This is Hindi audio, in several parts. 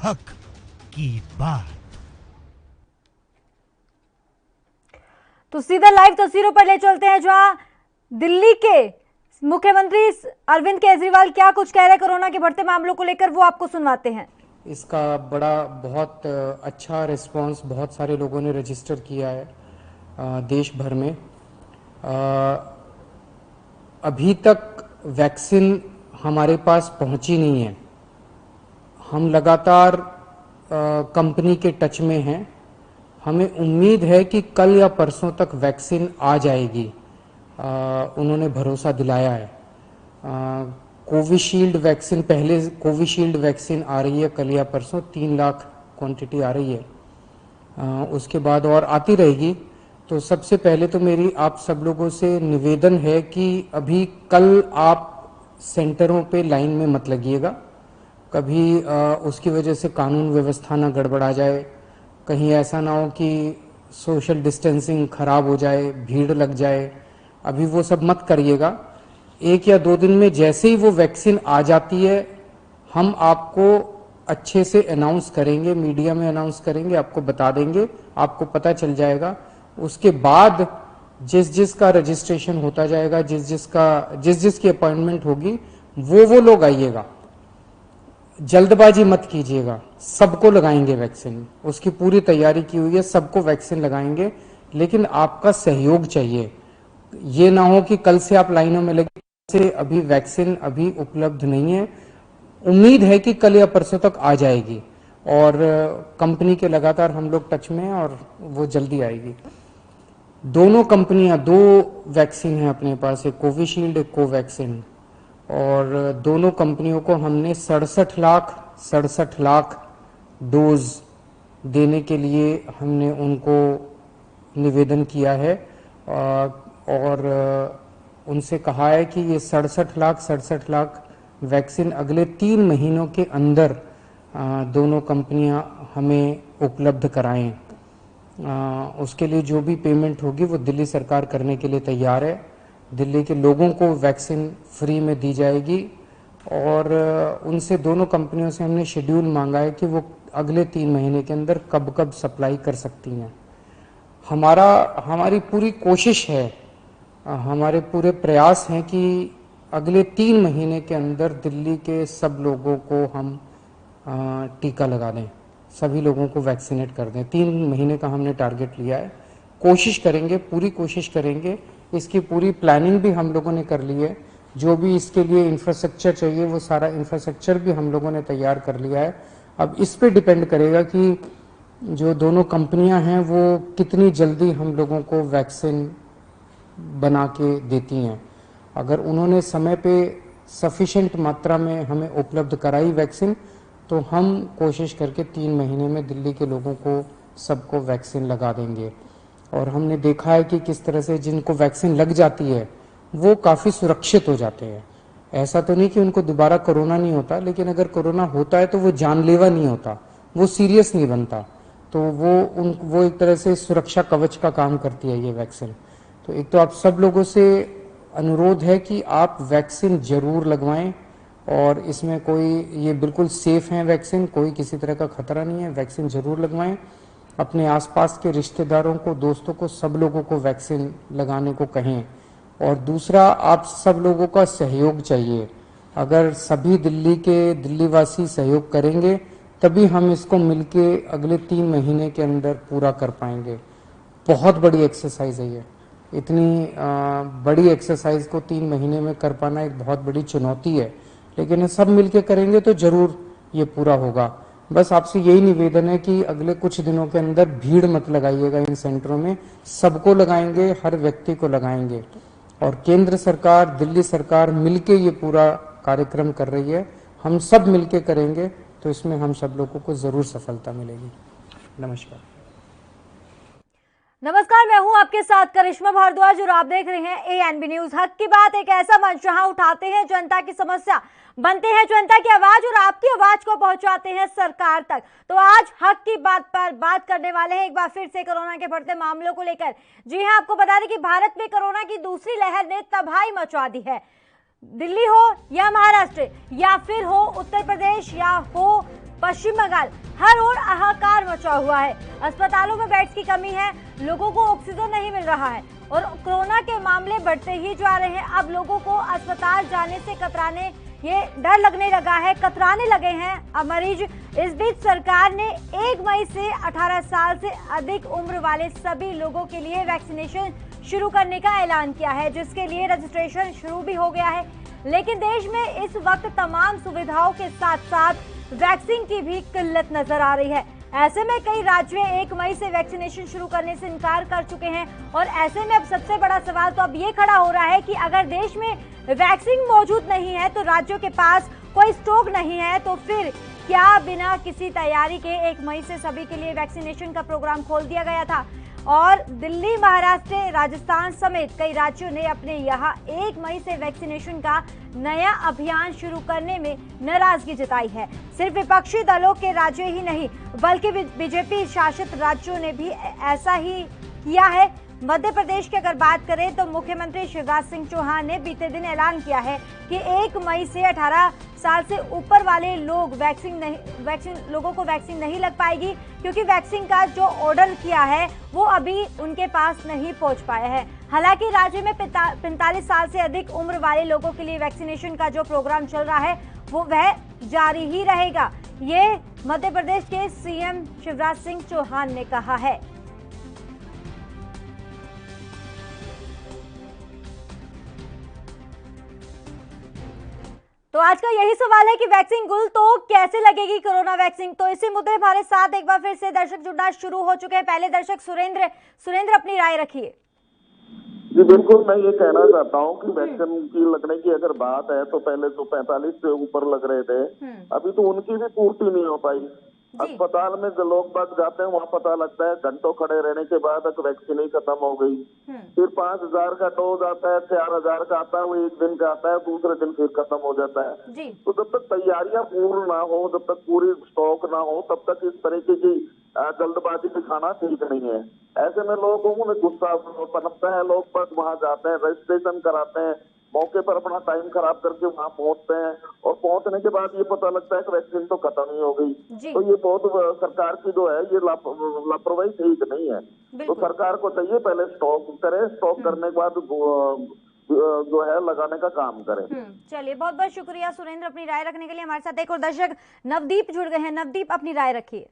हक की बात। तो सीधा लाइव तस्वीरों पर ले चलते हैं जहां दिल्ली के मुख्यमंत्री अरविंद केजरीवाल क्या कुछ कह रहे हैं कोरोना के बढ़ते मामलों को लेकर, वो आपको सुनवाते हैं। इसका बहुत अच्छा रिस्पांस बहुत सारे लोगों ने रजिस्टर किया है देश भर में। अभी तक वैक्सीन हमारे पास पहुंची नहीं है। हम लगातार कंपनी के टच में हैं। हमें उम्मीद है कि कल या परसों तक वैक्सीन आ जाएगी। उन्होंने भरोसा दिलाया है। कोविशील्ड वैक्सीन, पहले कोविशील्ड वैक्सीन आ रही है कल या परसों, 3 लाख क्वांटिटी आ रही है। उसके बाद और आती रहेगी। तो सबसे पहले तो मेरी आप सब लोगों से निवेदन है कि अभी कल आप सेंटरों पे लाइन में मत लगिएगा। कभी उसकी वजह से कानून व्यवस्था ना गड़बड़ा जाए, कहीं ऐसा ना हो कि सोशल डिस्टेंसिंग खराब हो जाए, भीड़ लग जाए। अभी वो सब मत करिएगा। 1 या 2 दिन में जैसे ही वो वैक्सीन आ जाती है, हम आपको अच्छे से अनाउंस करेंगे, मीडिया में अनाउंस करेंगे, आपको बता देंगे, आपको पता चल जाएगा। उसके बाद जिस जिसका रजिस्ट्रेशन होता जाएगा, जिस जिसकी अपॉइंटमेंट होगी, वो लोग आइएगा। जल्दबाजी मत कीजिएगा। सबको लगाएंगे वैक्सीन, उसकी पूरी तैयारी की हुई है, सबको वैक्सीन लगाएंगे। लेकिन आपका सहयोग चाहिए। ये ना हो कि कल से आप लाइनों में लगे, से अभी वैक्सीन अभी उपलब्ध नहीं है। उम्मीद है कि कल या परसों तक आ जाएगी और कंपनी के लगातार हम लोग टच में हैं और वो जल्दी आएगी। दोनों कंपनियां, 2 वैक्सीन हैं अपने पास, एक कोविशील्ड, एक कोवैक्सीन। और दोनों कंपनियों को हमने 67 लाख डोज देने के लिए हमने उनको निवेदन किया है। और उनसे कहा है कि ये 67 लाख वैक्सीन अगले 3 महीनों के अंदर दोनों कंपनियां हमें उपलब्ध कराएं। उसके लिए जो भी पेमेंट होगी वो दिल्ली सरकार करने के लिए तैयार है। दिल्ली के लोगों को वैक्सीन फ्री में दी जाएगी। और उनसे, दोनों कंपनियों से हमने शेड्यूल मांगा है कि वो अगले 3 महीने के अंदर कब कब सप्लाई कर सकती हैं। हमारी पूरी कोशिश है, हमारे पूरे प्रयास हैं कि अगले 3 महीने के अंदर दिल्ली के सब लोगों को हम टीका लगा दें, सभी लोगों को वैक्सीनेट कर दें। 3 महीने का हमने टारगेट लिया है। कोशिश करेंगे, पूरी कोशिश करेंगे। इसकी पूरी प्लानिंग भी हम लोगों ने कर ली है। जो भी इसके लिए इंफ्रास्ट्रक्चर चाहिए वो सारा इंफ्रास्ट्रक्चर भी हम लोगों ने तैयार कर लिया है। अब इस पे डिपेंड करेगा कि जो दोनों कंपनियां हैं वो कितनी जल्दी हम लोगों को वैक्सीन बना के देती हैं। अगर उन्होंने समय पे सफिशिएंट मात्रा में हमें उपलब्ध कराई वैक्सीन, तो हम कोशिश करके 3 महीने में दिल्ली के लोगों को सबको वैक्सीन लगा देंगे। और हमने देखा है कि किस तरह से जिनको वैक्सीन लग जाती है वो काफ़ी सुरक्षित हो जाते हैं। ऐसा तो नहीं कि उनको दोबारा कोरोना नहीं होता, लेकिन अगर कोरोना होता है तो वो जानलेवा नहीं होता, वो सीरियस नहीं बनता। तो वो एक तरह से सुरक्षा कवच का काम करती है ये वैक्सीन। तो एक तो आप सब लोगों से अनुरोध है कि आप वैक्सीन जरूर लगवाएं। और इसमें ये बिल्कुल सेफ है वैक्सीन, कोई किसी तरह का खतरा नहीं है। वैक्सीन जरूर लगवाएं। अपने आसपास के रिश्तेदारों को, दोस्तों को, सब लोगों को वैक्सीन लगाने को कहें। और दूसरा, आप सब लोगों का सहयोग चाहिए। अगर सभी दिल्ली वासी सहयोग करेंगे तभी हम इसको मिलके अगले 3 महीने के अंदर पूरा कर पाएंगे। बहुत बड़ी एक्सरसाइज है ये। इतनी बड़ी एक्सरसाइज को 3 महीने में कर पाना एक बहुत बड़ी चुनौती है, लेकिन सब मिलके करेंगे तो जरूर ये पूरा होगा। बस आपसे यही निवेदन है कि अगले कुछ दिनों के अंदर भीड़ मत लगाइएगा इन सेंटरों में। सबको लगाएंगे, हर व्यक्ति को लगाएंगे। और केंद्र सरकार, दिल्ली सरकार मिलके ये पूरा कार्यक्रम कर रही है। हम सब मिलके करेंगे तो इसमें हम सब लोगों को जरूर सफलता मिलेगी। नमस्कार। नमस्कार, मैं हूं आपके साथ करिश्मा भारद्वाज और आप देख रहे हैं एएनबी न्यूज। हक की बात एक ऐसा मंच जहां उठाते हैं जनता की समस्या, बनते हैं जनता की आवाज और आपकी आवाज को पहुंचाते हैं सरकार तक। तो आज हक की बात पर बात करने वाले हैं एक बार फिर से कोरोना के बढ़ते मामलों को लेकर। जी हां, आपको बता दें कि भारत में कोरोना की दूसरी लहर ने तबाही मचा दी है। दिल्ली हो या महाराष्ट्र या फिर हो उत्तर प्रदेश या हो पश्चिम बंगाल, हर ओर हाहाकार मचा हुआ है। अस्पतालों में बेड्स की कमी है, लोगों को ऑक्सीजन नहीं मिल रहा है और कोरोना के मामले बढ़ते ही जा रहे हैं। अब लोगों को अस्पताल जाने से कतराने, ये डर लगने लगा है, कतराने लगे हैं अब मरीज। इस बीच सरकार ने 1 मई से 18 साल से अधिक उम्र वाले सभी लोगों के लिए वैक्सीनेशन शुरू करने का ऐलान किया है, जिसके लिए रजिस्ट्रेशन शुरू भी हो गया है। लेकिन देश में इस वक्त तमाम सुविधाओं के साथ साथ वैक्सीन की भी किल्लत नजर आ रही है। ऐसे में कई राज्य 1 मई से वैक्सीनेशन शुरू करने से इनकार कर चुके हैं और ऐसे में अब सबसे बड़ा सवाल तो अब ये खड़ा हो रहा है कि अगर देश में वैक्सीन मौजूद नहीं है तो राज्यों के पास कोई स्टॉक नहीं है, तो फिर क्या बिना किसी तैयारी के 1 मई से सभी के लिए वैक्सीनेशन का प्रोग्राम खोल दिया गया था और दिल्ली, महाराष्ट्र, राजस्थान समेत कई राज्यों ने अपने यहाँ 1 मई से वैक्सीनेशन का नया अभियान शुरू करने में नाराजगी जताई है। सिर्फ विपक्षी दलों के राज्य ही नहीं बल्कि बीजेपी शासित राज्यों ने भी ऐसा ही किया है। मध्य प्रदेश की अगर बात करें तो मुख्यमंत्री शिवराज सिंह चौहान ने बीते दिन ऐलान किया है कि 1 मई से 18 साल से ऊपर वाले लोगों को वैक्सीन नहीं लग पाएगी, क्योंकि वैक्सीन का जो ऑर्डर किया है वो अभी उनके पास नहीं पहुंच पाया है। हालांकि राज्य में 45 साल से अधिक उम्र वाले लोगों के लिए वैक्सीनेशन का जो प्रोग्राम चल रहा है वह जारी ही रहेगा, ये मध्य प्रदेश के सीएम शिवराज सिंह चौहान ने कहा है। तो आज का यही सवाल है कि वैक्सीन गुल तो कैसे लगेगी कोरोना वैक्सीन। तो इसी मुद्दे हमारे साथ एक बार फिर से दर्शक जुड़ना शुरू हो चुके हैं। पहले दर्शक सुरेंद्र अपनी राय रखिए। जी बिल्कुल, मैं ये कहना चाहता हूँ कि वैक्सीन की लगने की अगर बात है तो पहले तो 45 से ऊपर लग रहे थे, अभी तो उनकी भी पूर्ति नहीं हो पाई। अस्पताल में जो लोग बाग जाते हैं वहाँ पता लगता है घंटों खड़े रहने के बाद वैक्सीन ही खत्म हो गई। फिर 5000 का डोज आता है, 4000 का आता है, वो 1 दिन का आता है, दूसरे दिन फिर खत्म हो जाता है। तो जब तक तैयारियां पूर्ण ना हो, जब तक पूरी स्टॉक ना हो, तब तक इस तरीके की जल्दबाजी दिखाना ठीक नहीं है। ऐसे में लोगों में गुस्सा पनपता है, लोग बस वहाँ जाते हैं, रजिस्ट्रेशन कराते हैं, मौके पर अपना टाइम खराब करके वहाँ पहुँचते हैं और पहुँचने के बाद ये पता लगता है कि वैक्सीन तो खत्म ही हो गई। तो ये बहुत सरकार की जो है ये लापरवाही ठीक नहीं है। तो सरकार को चाहिए पहले स्टॉक करे, स्टॉक करने के बाद जो है लगाने का काम करें। चलिए, बहुत बहुत शुक्रिया सुरेंद्र अपनी राय रखने के लिए। हमारे साथ एक और दर्शक नवदीप जुड़ गए हैं। नवदीप अपनी राय रखिए।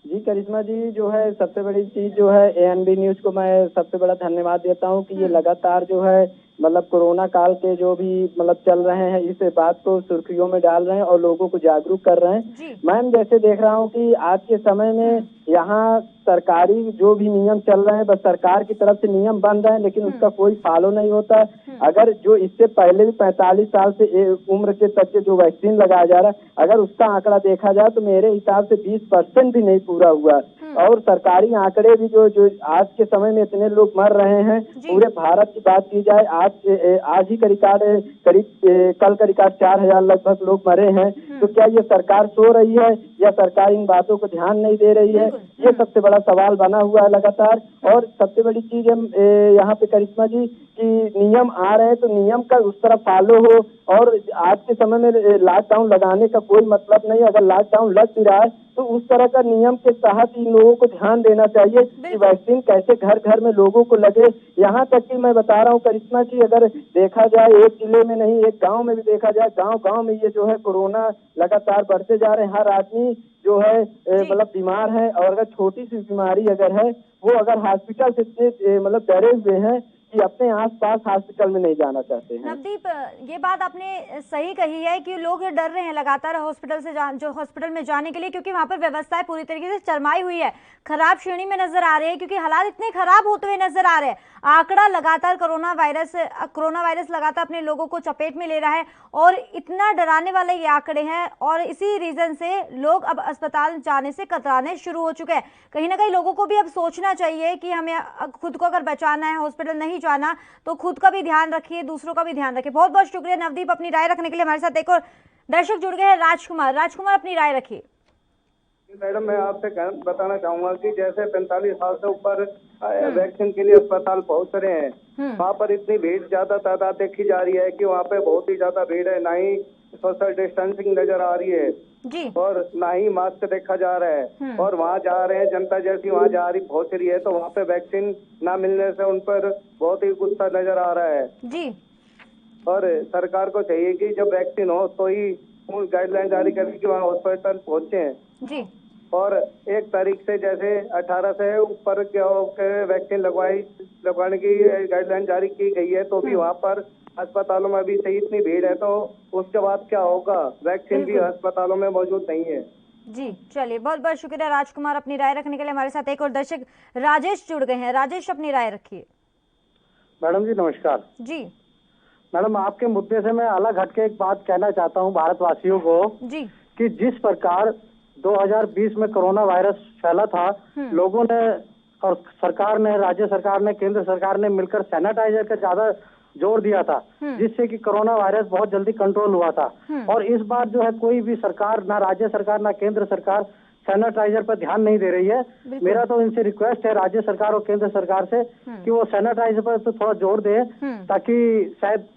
जी करिश्मा जी, जो है सबसे बड़ी चीज जो है ANB न्यूज को मैं सबसे बड़ा धन्यवाद देता हूं कि ये लगातार जो है मतलब कोरोना काल के जो भी मतलब चल रहे हैं इस बात को सुर्खियों में डाल रहे हैं और लोगों को जागरूक कर रहे हैं। मैम जैसे देख रहा हूं कि आज के समय में यहाँ सरकारी जो भी नियम चल रहे हैं बस सरकार की तरफ से नियम बन रहे हैं, लेकिन उसका कोई फॉलो नहीं होता। अगर जो इससे पहले भी 45 साल से उम्र के तक के जो वैक्सीन लगाया जा रहा है, अगर उसका आंकड़ा देखा जाए तो मेरे हिसाब से 20% भी नहीं पूरा हुआ। और सरकारी आंकड़े भी जो आज के समय में इतने लोग मर रहे हैं, पूरे भारत की बात की जाए आज ही का रिकॉर्ड करीब कल का रिकॉर्ड 4000 लगभग लोग मरे हैं। तो क्या ये सरकार सो रही है या सरकार इन बातों को ध्यान नहीं दे रही है? ये सबसे बड़ा सवाल बना हुआ है लगातार। और सबसे बड़ी चीज है यहाँ पे करिश्मा जी कि नियम आ रहे हैं तो नियम का उस तरह फॉलो हो। और आज के समय में लॉकडाउन लगाने का कोई मतलब नहीं। अगर लॉकडाउन लग भी रहा है तो उस तरह का नियम के तहत इन लोगों को ध्यान देना चाहिए कि वैक्सीन कैसे घर घर में लोगों को लगे। यहाँ तक कि मैं बता रहा हूँ करिश्मा जी, अगर देखा जाए एक जिले में नहीं एक गांव में भी देखा जाए, गांव में ये जो है कोरोना लगातार बढ़ते जा रहे हैं। हर आदमी जो है मतलब बीमार है और अगर छोटी सी बीमारी अगर है वो अगर हॉस्पिटल से इतने मतलब डरे हुए हैं कि अपने आसपास हॉस्पिटल में नहीं जाना चाहते हैं। नवदीप, ये बात आपने सही कही है कि लोग डर रहे हैं लगातार हॉस्पिटल में जाने के लिए, क्योंकि वहां पर व्यवस्थाएं पूरी तरीके से चरमाई हुई है, खराब श्रेणी में नजर आ रहे हैं, क्योंकि हालात इतने खराब होते हुए नजर आ रहे हैं। आंकड़ा लगातार कोरोना वायरस लगातार अपने लोगों को चपेट में ले रहा है और इतना डराने वाले ये आंकड़े हैं और इसी रीजन से लोग अब अस्पताल जाने से कतराने शुरू हो चुके हैं। कहीं ना कहीं लोगों को भी अब सोचना चाहिए कि हमें खुद को अगर बचाना है, हॉस्पिटल नहीं जाना, तो खुद का भी ध्यान रखिए, दूसरों का भी ध्यान रखिए। बहुत बहुत शुक्रिया नवदीप अपनी राय रखने के लिए। हमारे साथ एक और दर्शक जुड़ गए हैं, राजकुमार अपनी राय रखिए। मैडम, मैं आपसे बताना चाहूंगा कि जैसे 45 साल से ऊपर वैक्सीन के लिए अस्पताल पहुंच रहे हैं, वहाँ पर इतनी भीड़ ज्यादा तादाद देखी जा रही है कि वहाँ पे बहुत ही ज्यादा भीड़ है। ना ही सोशल डिस्टेंसिंग नजर आ रही है जी और ना ही मास्क देखा जा रहा है। और वहाँ जा रहे हैं, जनता जैसी वहाँ जा रही पहुंच रही है, तो वहाँ पे वैक्सीन ना मिलने से उन पर बहुत ही गुस्सा नजर आ रहा है। जी और सरकार को चाहिए कि जब वैक्सीन हो तो ही गाइडलाइन जारी करें कि वहाँ हॉस्पिटल पहुंचे। जी और 1 तारीख से जैसे 18 से ऊपर के वैक्सीन लगवाने की गाइडलाइन जारी की गई है, तो भी वहाँ पर अस्पतालों में अभी से इतनी भीड़ है, तो उसके बाद क्या होगा? वैक्सीन भी अस्पतालों में मौजूद नहीं है। जी चलिए, बहुत बहुत शुक्रिया राजकुमार अपनी राय रखने के लिए। हमारे साथ एक और दर्शक राजेश जुड़ गए हैं। राजेश, अपनी राय रखिए। मैडम जी नमस्कार। जी मैडम, आपके मुद्दे से मैं अलग हटके एक बात कहना चाहता हूँ भारतवासियों को जी कि जिस प्रकार 2020 में कोरोना वायरस फैला था, लोगों ने और सरकार ने, राज्य सरकार ने, केंद्र सरकार ने मिलकर सैनिटाइजर का ज्यादा जोर दिया था, जिससे कि कोरोना वायरस बहुत जल्दी कंट्रोल हुआ था। और इस बार जो है कोई भी सरकार, ना राज्य सरकार ना केंद्र सरकार सैनिटाइजर पर ध्यान नहीं दे रही है। मेरा तो इनसे रिक्वेस्ट है राज्य सरकार और केंद्र सरकार से कि वो सैनिटाइजर पर तो थोड़ा जोर दे, ताकि शायद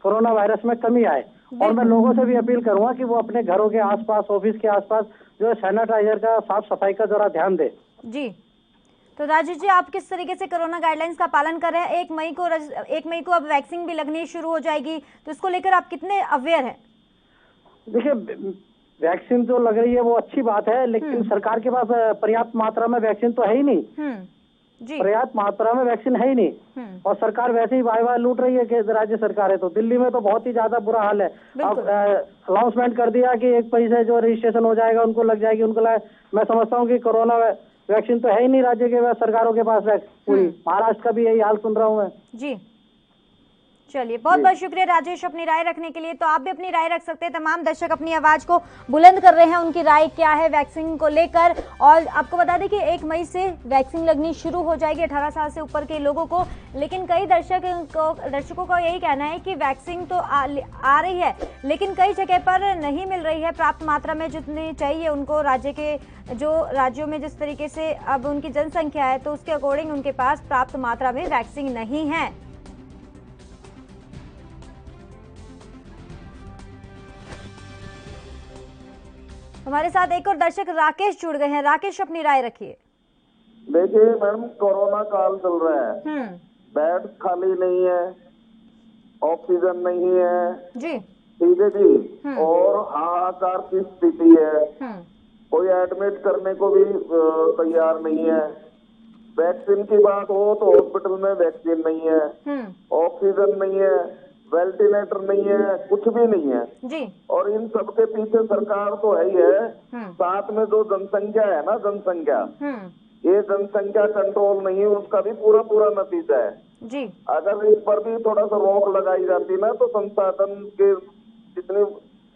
कोरोना वायरस में कमी आए। और मैं लोगों से भी अपील करूंगा कि वो अपने घरों के आसपास, ऑफिस के आसपास जो है सैनिटाइजर का, साफ सफाई का जरा ध्यान दे। जी तो राजेश जी, आप किस तरीके से कोरोना गाइडलाइंस का पालन कर रहे हैं? 1 मई को अब वैक्सीन भी लगनी शुरू हो जाएगी, तो इसको लेकर आप कितने अवेयर हैं? देखिए, वैक्सीन जो लग रही है वो अच्छी बात है, लेकिन सरकार के पास पर्याप्त मात्रा में वैक्सीन तो है ही नहीं। जी पर्याप्त मात्रा में वैक्सीन है ही नहीं, और सरकार वैसे ही वाह लूट रही है कि राज्य सरकार है। तो दिल्ली में तो बहुत ही ज्यादा बुरा हाल है। अब अनाउंसमेंट कर दिया कि 1 मई से जो रजिस्ट्रेशन हो जाएगा उनको लग जाएगी, उनको मैं समझता हूँ कि कोरोना वैक्सीन तो है ही नहीं राज्य के सरकारों के पास। पूरी महाराष्ट्र का भी यही हाल सुन रहा हूँ मैं। जी चलिए, बहुत बहुत शुक्रिया राजेश अपनी राय रखने के लिए। तो आप भी अपनी राय रख सकते हैं। तमाम दर्शक अपनी आवाज को बुलंद कर रहे हैं, उनकी राय क्या है वैक्सीन को लेकर। और आपको बता दें कि 1 मई से वैक्सीन लगनी शुरू हो जाएगी 18 साल से ऊपर के लोगों को। लेकिन कई दर्शकों का यही कहना है कि वैक्सीन तो आ रही है, लेकिन कई जगह पर नहीं मिल रही है प्राप्त मात्रा में जितनी चाहिए उनको। राज्यों में जिस तरीके से अब उनकी जनसंख्या है, तो उसके अकॉर्डिंग उनके पास प्राप्त मात्रा में वैक्सीन नहीं है। हमारे साथ एक और दर्शक राकेश जुड़ गए हैं। राकेश, अपनी राय रखिए। देखिए मैडम, कोरोना काल चल रहा है, बेड खाली नहीं है, ऑक्सीजन नहीं है जी, ठीक है जी, और हाहाकार की स्थिति है। कोई एडमिट करने को भी तैयार नहीं है। वैक्सीन की बात हो तो हॉस्पिटल में वैक्सीन नहीं है, ऑक्सीजन नहीं है, वेंटिलेटर नहीं है, कुछ भी नहीं है जी। और इन सबके पीछे सरकार तो है ही है, साथ में जो जनसंख्या है ना, जनसंख्या, ये जनसंख्या कंट्रोल नहीं है, उसका भी पूरा नतीजा है जी। अगर इस पर भी थोड़ा सा रोक लगाई जाती ना, तो संसाधन के जितनी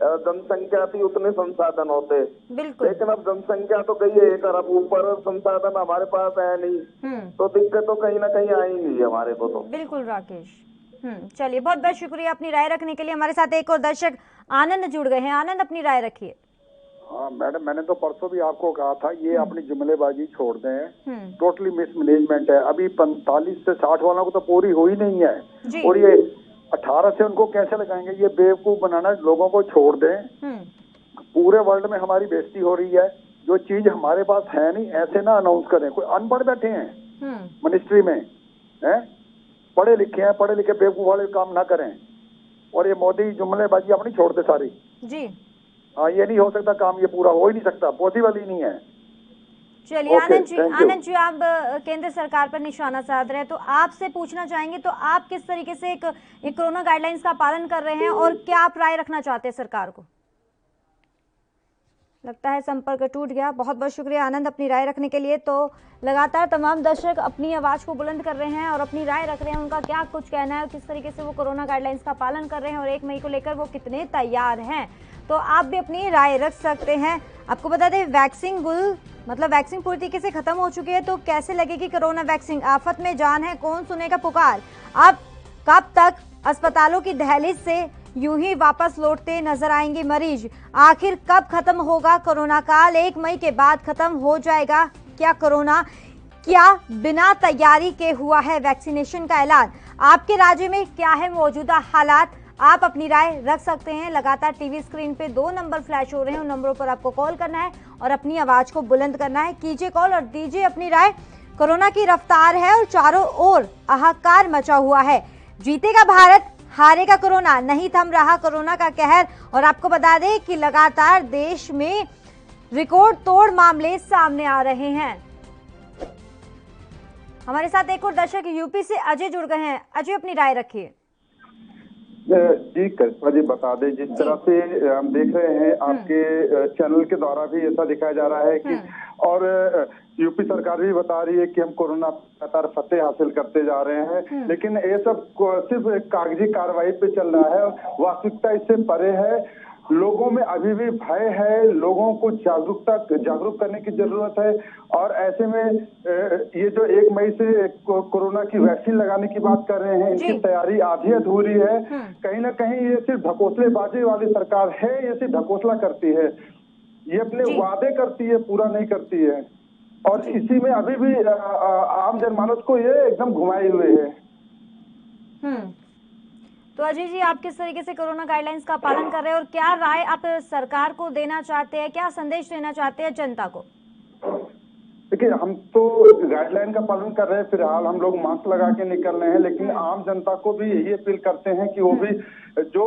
जनसंख्या थी उतने संसाधन होते। बिल्कुल। लेकिन अब जनसंख्या तो गई है 1 अरब ऊपर, संसाधन हमारे पास है नहीं, तो दिक्कत तो कहीं ना कहीं आएंगी हमारे को। तो बिल्कुल राकेश। चलिए, बहुत बहुत शुक्रिया अपनी राय रखने के लिए। हमारे साथ एक और दर्शक आनंद जुड़ गए हैं। आनंद, अपनी राय रखिए। हाँ मैडम, मैंने तो परसों भी आपको कहा था ये अपनी जुमलेबाजी छोड़ दें, टोटली मिसमैनेजमेंट है। अभी 45 से 60 वालों को तो पूरी हो ही नहीं है, और ये 18 से उनको कैसे लगाएंगे? ये बेवकूफ बनाना लोगों को छोड़ दें। पूरे वर्ल्ड में हमारी बेइज्जती हो रही है। जो चीज हमारे पास है नहीं, ऐसे ना अनाउंस करें। कोई अनपढ़ बैठे हैं मिनिस्ट्री में, हैं पढ़े लिखे हैं, पढ़े लिखे बेवकूफ वाले काम ना करें। और ये मोदी जुमलेबाजी अपनी छोड़ दे सारी जी। हाँ, ये नहीं हो सकता काम, ये पूरा हो ही नहीं सकता, पॉसिबल ही नहीं है। चलिए आनंद जी, आप केंद्र सरकार पर निशाना साध रहे हैं, तो आपसे पूछना चाहेंगे, तो आप किस तरीके से एक कोरोना गाइडलाइंस का पालन कर रहे हैं और क्या आप राय रखना चाहते हैं सरकार को? लगता है संपर्क टूट गया। बहुत बहुत शुक्रिया आनंद अपनी राय रखने के लिए। तो लगातार तमाम दर्शक अपनी आवाज को बुलंद कर रहे हैं और अपनी राय रख रहे हैं, उनका क्या कुछ कहना है, किस तरीके से वो कोरोना गाइडलाइंस का पालन कर रहे हैं और 1 मई को लेकर वो कितने तैयार हैं। तो आप भी अपनी राय रख सकते हैं। आपको बता दें, वैक्सीन पूरी तरीके से खत्म हो चुकी है, तो कैसे लगेगी कोरोना वैक्सीन? आफत में जान है, कौन सुनेगा पुकार? अब कब तक अस्पतालों की दहलीज से यूं ही वापस लौटते नजर आएंगे मरीज? आखिर कब खत्म होगा कोरोना काल? 1 मई के बाद खत्म हो जाएगा क्या कोरोना? क्या बिना तैयारी के हुआ है वैक्सीनेशन का ऐलान? आपके राज्य में क्या है मौजूदा हालात? आप अपनी राय रख सकते हैं। लगातार टीवी स्क्रीन पे 2 नंबर फ्लैश हो रहे हैं, उन नंबरों पर आपको कॉल करना है और अपनी आवाज को बुलंद करना है। कीजिए कॉल और दीजिए अपनी राय। कोरोना की रफ्तार है और चारों ओर हाहाकार मचा हुआ है। जीतेगा भारत, हारेगा कोरोना, नहीं थम रहा कोरोना का कहर। और आपको बता दें कि लगातार देश में रिकॉर्ड तोड़ मामले सामने आ रहे हैं। हमारे साथ एक और दर्शक यूपी से अजय जुड़ गए हैं। अजय, अपनी राय रखिए। जी करिश्मा जी, बता दें जिस तरह से हम देख रहे हैं आपके चैनल के द्वारा भी ऐसा दिखाया जा रहा है कि और यूपी सरकार भी बता रही है कि हम कोरोना लगातार फतेह हासिल करते जा रहे हैं, लेकिन ये सब सिर्फ कागजी कार्रवाई पे चल रहा है। वास्तविकता इससे परे है। लोगों में अभी भी भय है, लोगों को जागरूक करने की जरूरत है। और ऐसे में ये जो 1 मई से कोरोना की वैक्सीन लगाने की बात कर रहे हैं, इनकी तैयारी आधी अधूरी है। कहीं ना कहीं ये सिर्फ ढकोसलेबाजी वाली सरकार है, ये सिर्फ ढकोसला करती है, ये अपने वादे करती है, पूरा नहीं करती है। और इसी में अभी भी आम जनमानस को ये एकदम घुमाए हुए है। तो अजय जी, आप किस तरीके से कोरोना गाइडलाइंस का पालन कर रहे हैं और क्या राय आप सरकार को देना चाहते हैं, क्या संदेश देना चाहते हैं जनता को? देखिए, हम तो गाइडलाइन का पालन कर रहे हैं, फिलहाल हम लोग मास्क लगा के निकल रहे हैं, लेकिन आम जनता को भी यही अपील करते हैं कि वो भी जो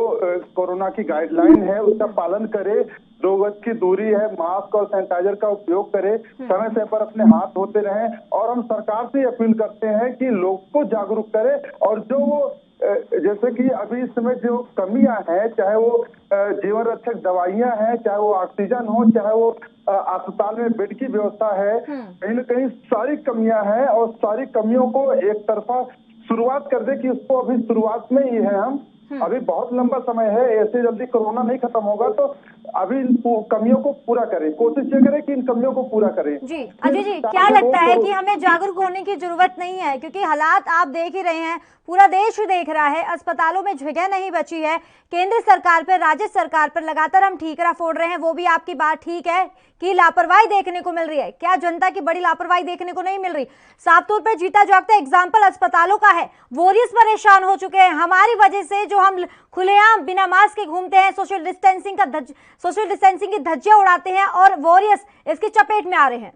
कोरोना की गाइडलाइन है उसका पालन करे। 2 गज की दूरी है, मास्क और सैनिटाइजर का उपयोग करे, समय समय पर अपने हाथ धोते रहें। और हम सरकार से अपील करते हैं कि लोग को जागरूक करे। और जो वो जैसे कि अभी इस समय जो कमियां हैं, चाहे वो जीवन रक्षक दवाइयां हैं, चाहे वो ऑक्सीजन हो, चाहे वो अस्पताल में बेड की व्यवस्था है, कहीं न कहीं सारी कमियां हैं। और सारी कमियों को एक तरफा शुरुआत कर दे कि उसको अभी शुरुआत में ही है हम, अभी बहुत लंबा समय है, ऐसे जल्दी कोरोना नहीं खत्म होगा। तो अभी इन कमियों को पूरा करें, कोशिश ये करें कि इन कमियों को पूरा करें। जी अजय जी, क्या लगता है कि हमें जागरूक होने की जरूरत नहीं है, क्योंकि हालात आप देख ही रहे हैं, पूरा देश देख रहा है, अस्पतालों में जगह नहीं बची है। केंद्र सरकार पर, राज्य सरकार पर लगातार हम ठीकरा फोड़ रहे हैं, वो भी आपकी बात ठीक है कि लापरवाही देखने को मिल रही है। क्या जनता की बड़ी लापरवाही देखने को नहीं मिल रही? साफ तौर पर जीता जागता एग्जाम्पल अस्पतालों का है। वॉरियर्स परेशान हो चुके हैं हमारी वजह से, जो हम खुलेआम बिना मास्क के घूमते हैं, सोशल डिस्टेंसिंग की धज्जियां उड़ाते हैं, और वॉरियर्स इसकी चपेट में आ रहे हैं।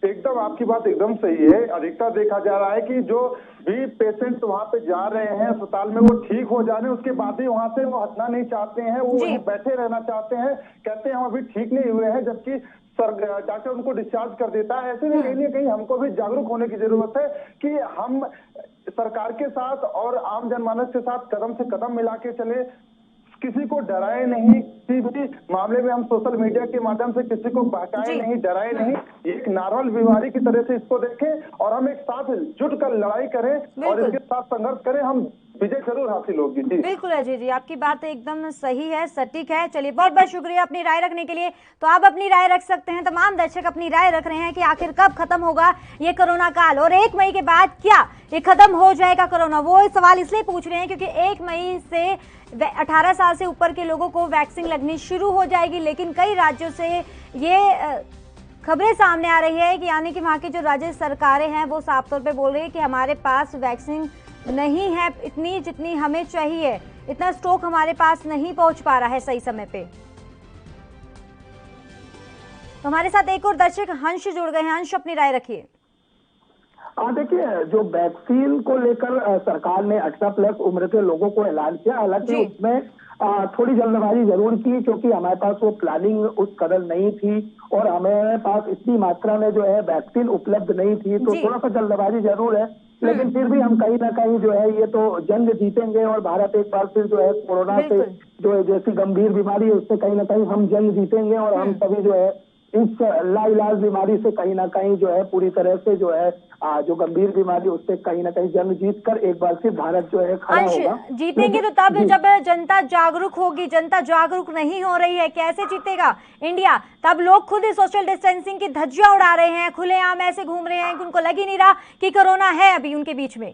एकदम आपकी बात एकदम सही है। अधिकतर देखा जा रहा है कि जो भी पेशेंट वहाँ पे जा रहे हैं अस्पताल में, वो ठीक हो जाने उसके बाद ही वहाँ से वो हटना नहीं चाहते हैं, वो वहीं बैठे रहना चाहते हैं, कहते हैं हम अभी ठीक नहीं हुए हैं, जबकि डॉक्टर उनको डिस्चार्ज कर देता है। ऐसे में कहीं ना कहीं हमको भी जागरूक होने की जरूरत है कि हम सरकार के साथ और आम जनमानस के साथ कदम से कदम मिला के चले, किसी को डराए नहीं, किसी भी मामले में हम सोशल मीडिया के माध्यम से किसी को बहकाए नहीं, डराए नहीं, एक नॉर्मल बीमारी की तरह से इसको देखें और हम एक साथ जुट कर लड़ाई करें और इसके साथ संघर्ष करें, हम विजय जरूर हासिल होगी। जी बिल्कुल अजय जी, आपकी बात एकदम सही है, सटीक है। चलिए, बहुत बहुत शुक्रिया अपनी राय रखने के लिए। तो आप अपनी राय रख सकते हैं, तमाम दर्शक अपनी राय रख रहे हैं कि आखिर कब खत्म होगा ये कोरोना काल, और 1 मई के बाद क्या ये खत्म हो जाएगा कोरोना? वो सवाल इसलिए पूछ रहे हैं क्योंकि 1 मई से 18 साल से ऊपर के लोगों को वैक्सीन लगनी शुरू हो जाएगी। लेकिन कई राज्यों से ये खबरें सामने आ रही है कि यानी कि वहाँ की जो राज्य सरकारें हैं वो साफ तौर पे बोल रही है कि हमारे पास वैक्सीन नहीं है इतनी जितनी हमें चाहिए, इतना स्टॉक हमारे पास नहीं पहुंच पा रहा है सही समय पे। तो हमारे साथ एक और दर्शक हंस जुड़ गए हैं। हंस, अपनी राय रखिए। देखिए, जो वैक्सीन को लेकर सरकार ने 18+ उम्र के लोगों को ऐलान किया, हालांकि उसमें थोड़ी जल्दबाजी जरूर की, क्योंकि हमारे पास वो प्लानिंग उस कदर नहीं थी और हमारे पास इतनी मात्रा में जो है वैक्सीन उपलब्ध नहीं थी, तो थोड़ा सा जल्दबाजी जरूर है। लेकिन फिर भी हम कहीं ना कहीं जो है ये तो जंग जीतेंगे और भारत एक बार फिर जो है कोरोना से जो जैसी गंभीर बीमारी है उससे कहीं ना कहीं हम जंग जीतेंगे और हम सभी जो है इस लाइलाज बीमारी से कहीं ना कहीं जो है पूरी तरह से जो है जो गंभीर बीमारी उससे कहीं ना कहीं जंग जीत कर एक बार फिर भारत जो है खड़ा होगा। जीतेंगे तो तब जब जनता जागरूक होगी। जनता जागरूक नहीं हो रही है, कैसे जीतेगा इंडिया? तब लोग खुद ही सोशल डिस्टेंसिंग की धज्जियां उड़ा रहे हैं, खुलेआम ऐसे घूम रहे हैं कि उनको लग ही नहीं रहा कि कोरोना है अभी उनके बीच में।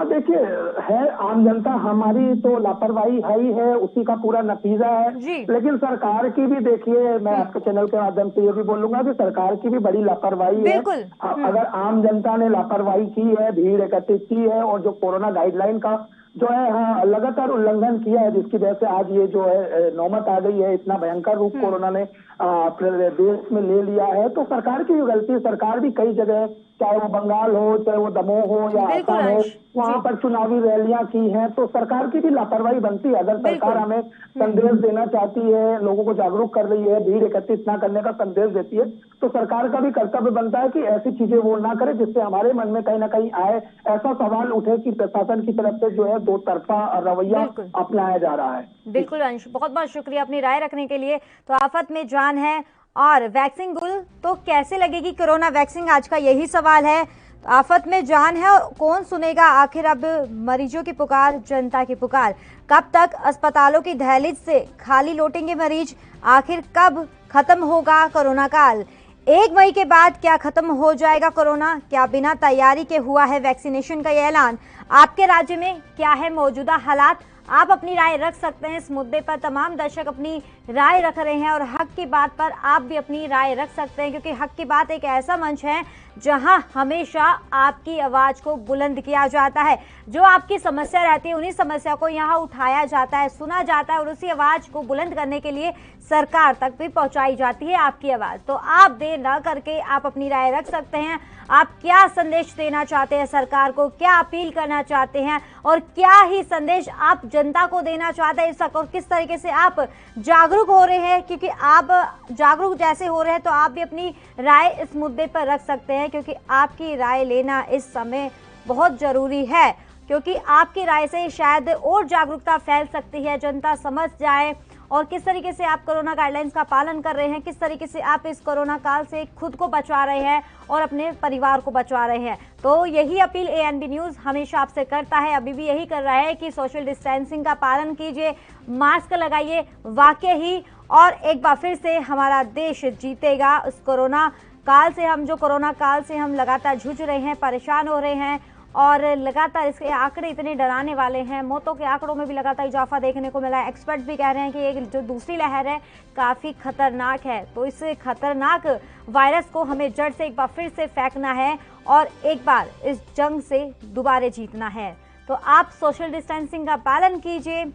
देखिए, है आम जनता हमारी तो लापरवाही है ही है, उसी का पूरा नतीजा है। लेकिन सरकार की भी देखिए, मैं आपके चैनल के माध्यम से ये भी बोलूंगा कि सरकार की भी बड़ी लापरवाही है। अगर आम जनता ने लापरवाही की है, भीड़ एकत्रित की है और जो कोरोना गाइडलाइन का जो है हाँ लगातार उल्लंघन किया है, जिसकी वजह से आज ये जो है नौबत आ गई है, इतना भयंकर रूप कोरोना ने देश में ले लिया है। तो सरकार की गलती है, सरकार भी कई जगह, चाहे वो बंगाल हो, चाहे वो दमोह हो या आसाम हो, वहां पर चुनावी रैलियां की हैं, तो सरकार की भी लापरवाही बनती है। अगर सरकार हमें संदेश देना चाहती है, लोगों को जागरूक कर रही है, भीड़ एकत्रित ना करने का संदेश देती है, तो सरकार का भी कर्तव्य बनता है कि ऐसी चीजें वो ना करे जिससे हमारे मन में कहीं ना कहीं आए, ऐसा सवाल उठे कि प्रशासन की तरफ से जो है दो तरफा रवैया अपनाया जा रहा है। बिल्कुल अंश, बहुत बहुत शुक्रिया अपनी राय रखने के लिए। तो आफत में जान है और वैक्सीन गुल तो कैसे लगेगी कोरोना वैक्सीन, आज का यही सवाल है। आफत में जान है और कौन सुनेगा आखिर अब मरीजों की पुकार, जनता की पुकार। कब तक अस्पतालों की दहलीज से खाली लौटेंगे मरीज, आखिर कब खत्म होगा कोरोना काल। 1 मई के बाद क्या खत्म हो जाएगा कोरोना, क्या बिना तैयारी के हुआ है वैक्सीनेशन का ये ऐलान। आपके राज्य में क्या है मौजूदा हालात, आप अपनी राय रख सकते हैं इस मुद्दे पर। तमाम दर्शक अपनी राय रख रहे हैं और हक की बात पर आप भी अपनी राय रख सकते हैं, क्योंकि हक की बात एक ऐसा मंच है जहां हमेशा आपकी आवाज को बुलंद किया जाता है। जो आपकी समस्या रहती है उन्हीं समस्या को यहां उठाया जाता है, सुना जाता है और उसी आवाज को बुलंद करने के लिए सरकार तक भी पहुंचाई जाती है आपकी आवाज। तो आप देर न करके आप अपनी राय रख सकते हैं। आप क्या संदेश देना चाहते हैं सरकार को, क्या अपील करना चाहते हैं और क्या ही संदेश आप जनता को देना चाहते हैं इस वक्त, और किस तरीके से आप जागरूक हो रहे हैं, क्योंकि आप जागरूक जैसे हो रहे हैं तो आप भी अपनी राय इस मुद्दे पर रख सकते हैं, क्योंकि आपकी राय लेना इस समय बहुत जरूरी है, क्योंकि आपकी राय से शायद और जागरूकता फैल सकती है, जनता समझ जाए और किस तरीके से आप कोरोना गाइडलाइंस का पालन कर रहे हैं, किस तरीके से आप इस कोरोना काल से खुद को बचा रहे हैं और अपने परिवार को बचा रहे हैं। तो यही अपील ANB न्यूज़ हमेशा आपसे करता है, अभी भी यही कर रहा है कि सोशल डिस्टेंसिंग का पालन कीजिए, मास्क लगाइए वाकई ही, और एक बार फिर से हमारा देश जीतेगा उस कोरोना काल से। जो कोरोना काल से हम लगातार जूझ रहे हैं, परेशान हो रहे हैं और लगातार इसके आंकड़े इतने डराने वाले हैं, मौतों के आंकड़ों में भी लगातार इजाफा देखने को मिला है। एक्सपर्ट्स भी कह रहे हैं कि ये जो दूसरी लहर है काफ़ी खतरनाक है। तो इस खतरनाक वायरस को हमें जड़ से एक बार फिर से फेंकना है और एक बार इस जंग से दोबारा जीतना है। तो आप सोशल डिस्टेंसिंग का पालन कीजिए।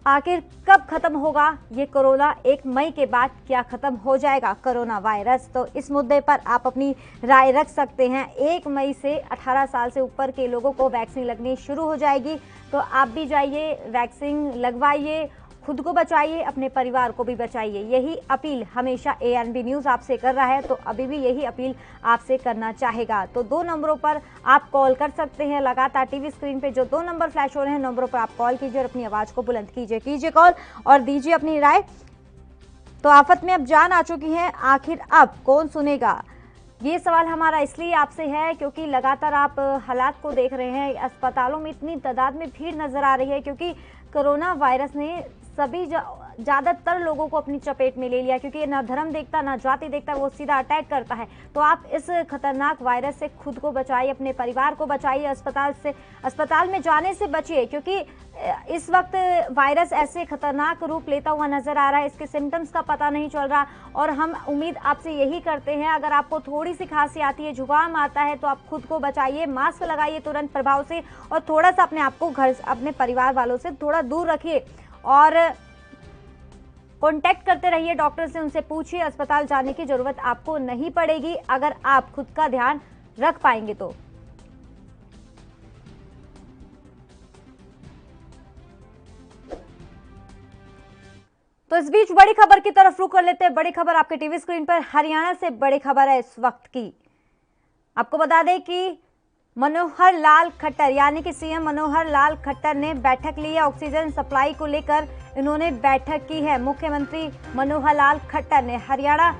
आखिर कब खत्म होगा ये कोरोना, 1 मई के बाद क्या खत्म हो जाएगा कोरोना वायरस, तो इस मुद्दे पर आप अपनी राय रख सकते हैं। 1 मई से 18 साल से ऊपर के लोगों को वैक्सीन लगनी शुरू हो जाएगी, तो आप भी जाइए, वैक्सीन लगवाइए, खुद को बचाइए, अपने परिवार को भी बचाइए। यही अपील हमेशा ANB न्यूज़ आपसे कर रहा है, तो अभी भी यही अपील आपसे करना चाहेगा। तो 2 नंबरों पर आप कॉल कर सकते हैं, लगातार टीवी स्क्रीन पे जो 2 नंबर फ्लैश हो रहे हैं, नंबरों पर आप कॉल कीजिए और अपनी आवाज़ को बुलंद कीजिए कॉल और दीजिए अपनी राय। तो आफत में अब जान आ चुकी है, आखिर अब कौन सुनेगा, ये सवाल हमारा इसलिए आपसे है क्योंकि लगातार आप हालात को देख रहे हैं। अस्पतालों में इतनी तादाद में भीड़ नजर आ रही है, क्योंकि कोरोना वायरस ने सभी ज़्यादातर लोगों को अपनी चपेट में ले लिया, क्योंकि ये ना धर्म देखता ना जाति देखता, वो सीधा अटैक करता है। तो आप इस खतरनाक वायरस से खुद को बचाइए, अपने परिवार को बचाइए, अस्पताल में जाने से बचिए, क्योंकि इस वक्त वायरस ऐसे खतरनाक रूप लेता हुआ नजर आ रहा है, इसके सिम्टम्स का पता नहीं चल रहा। और हम उम्मीद आपसे यही करते हैं, अगर आपको थोड़ी सी खांसी आती है, जुकाम आता है, तो आप खुद को बचाइए, मास्क लगाइए तुरंत प्रभाव से और थोड़ा सा अपने आप को घर, अपने परिवार वालों से थोड़ा दूर रखिए और कांटेक्ट करते रहिए डॉक्टर से, उनसे पूछिए। अस्पताल जाने की जरूरत आपको नहीं पड़ेगी अगर आप खुद का ध्यान रख पाएंगे तो। इस बीच बड़ी खबर की तरफ रुख कर लेते हैं। बड़ी खबर आपके टीवी स्क्रीन पर, हरियाणा से बड़ी खबर है इस वक्त की। आपको बता दें कि मनोहर लाल खट्टर यानी कि सीएम मनोहर लाल खट्टर ने बैठक ली है ऑक्सीजन सप्लाई को लेकर। इन्होंने बैठक की है मुख्यमंत्री मनोहर लाल खट्टर ने। हरियाणा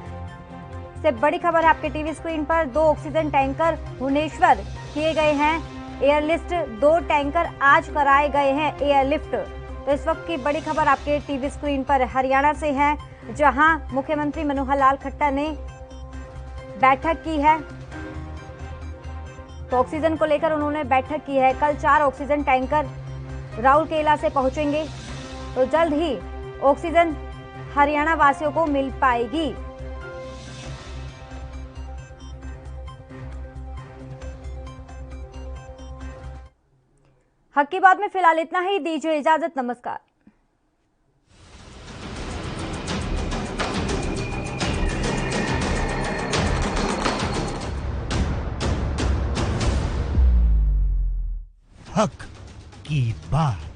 से बड़ी खबर है आपके टीवी स्क्रीन पर, 2 ऑक्सीजन टैंकर भुवनेश्वर किए गए हैं एयरलिफ्ट, 2 टैंकर आज कराए गए हैं एयरलिफ्ट। तो इस वक्त की बड़ी खबर आपके टीवी स्क्रीन पर हरियाणा से है, जहां मुख्यमंत्री मनोहर लाल खट्टर ने बैठक की है। तो ऑक्सीजन को लेकर उन्होंने बैठक की है। कल 4 ऑक्सीजन टैंकर राउरकेला से पहुंचेंगे, तो जल्द ही ऑक्सीजन हरियाणा वासियों को मिल पाएगी। हक की बात में फिलहाल इतना ही, दीजिए इजाजत, नमस्कार। हक की बात।